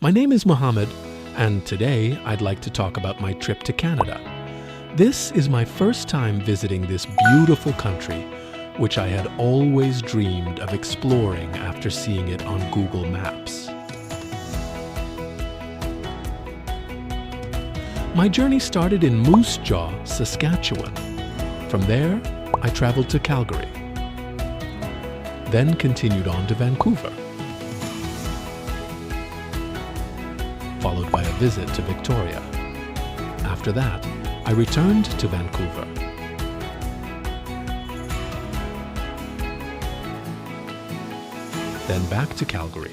My name is Mohammed, and today I'd like to talk about my trip to Canada. This is my first time visiting this beautiful country, which I had always dreamed of exploring after seeing it on Google Maps. My journey started in Moose Jaw, Saskatchewan. From there, I traveled to Calgary, then continued on to Vancouver, followed by a visit to Victoria. After that, I returned to Vancouver. Then back to Calgary.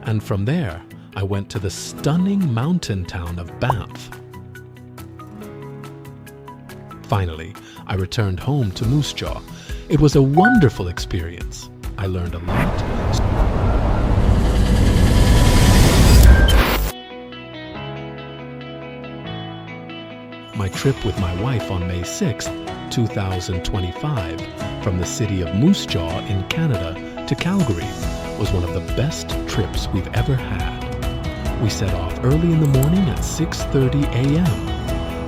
And from there, I went to the stunning mountain town of Banff. Finally, I returned home to Moose Jaw. It was a wonderful experience. I learned a lot. My trip with my wife on May 6th, 2025, from the city of Moose Jaw in Canada to Calgary was one of the best trips we've ever had. We set off early in the morning at 6:30 a.m.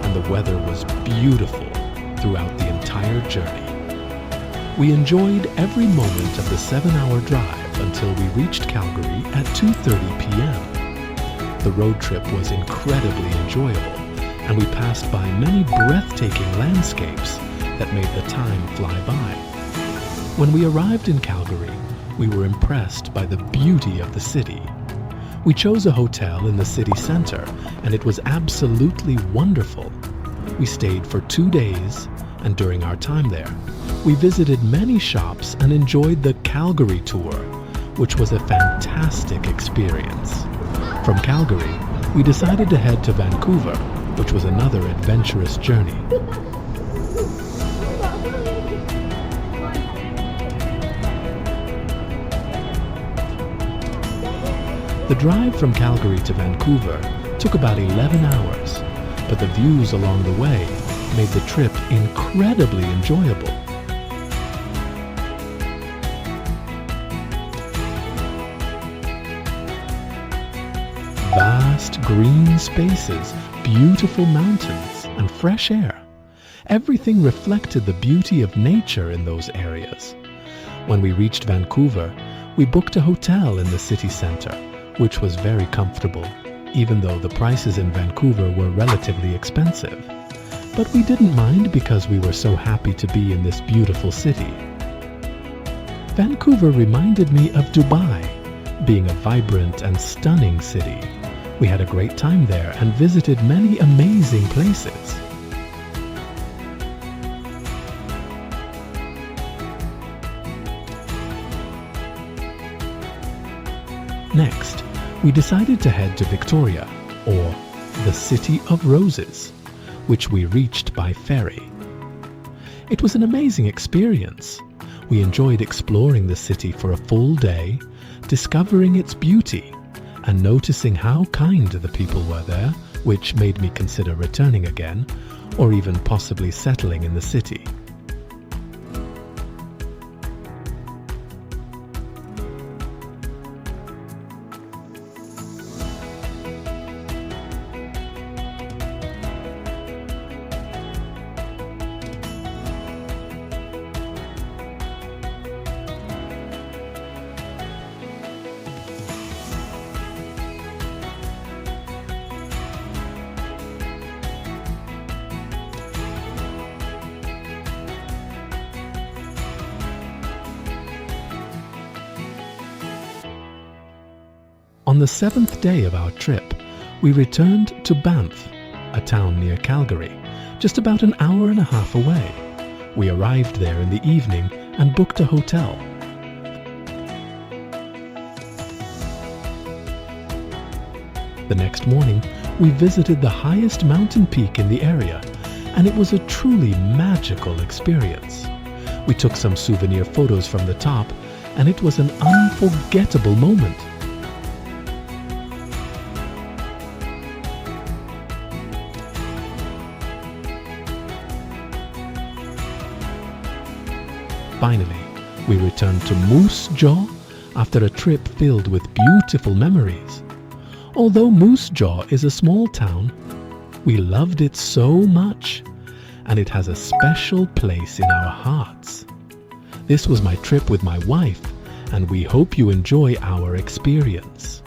and the weather was beautiful throughout the entire journey. We enjoyed every moment of the 7-hour drive until we reached Calgary at 2:30 p.m. The road trip was incredibly enjoyable, and we passed by many breathtaking landscapes that made the time fly by. When we arrived in Calgary, we were impressed by the beauty of the city. We chose a hotel in the city center, and it was absolutely wonderful. We stayed for 2 days, and during our time there, we visited many shops and enjoyed the Calgary tour, which was a fantastic experience. From Calgary, we decided to head to Vancouver, which was another adventurous journey. The drive from Calgary to Vancouver took about 11 hours, but the views along the way made the trip incredibly enjoyable. Vast green spaces, beautiful mountains, and fresh air. Everything reflected the beauty of nature in those areas. When we reached Vancouver, we booked a hotel in the city center, which was very comfortable, even though the prices in Vancouver were relatively expensive. But we didn't mind because we were so happy to be in this beautiful city. Vancouver reminded me of Dubai, being a vibrant and stunning city. We had a great time there and visited many amazing places. Next, we decided to head to Victoria, or the City of Roses, which we reached by ferry. It was an amazing experience. We enjoyed exploring the city for a full day, discovering its beauty, and noticing how kind the people were there, which made me consider returning again, or even possibly settling in the city. On the 7th day of our trip, we returned to Banff, a town near Calgary, just about an hour and a half away. We arrived there in the evening and booked a hotel. The next morning, we visited the highest mountain peak in the area, and it was a truly magical experience. We took some souvenir photos from the top, and it was an unforgettable moment. Finally, we returned to Moose Jaw after a trip filled with beautiful memories. Although Moose Jaw is a small town, we loved it so much, and it has a special place in our hearts. This was my trip with my wife, and we hope you enjoy our experience.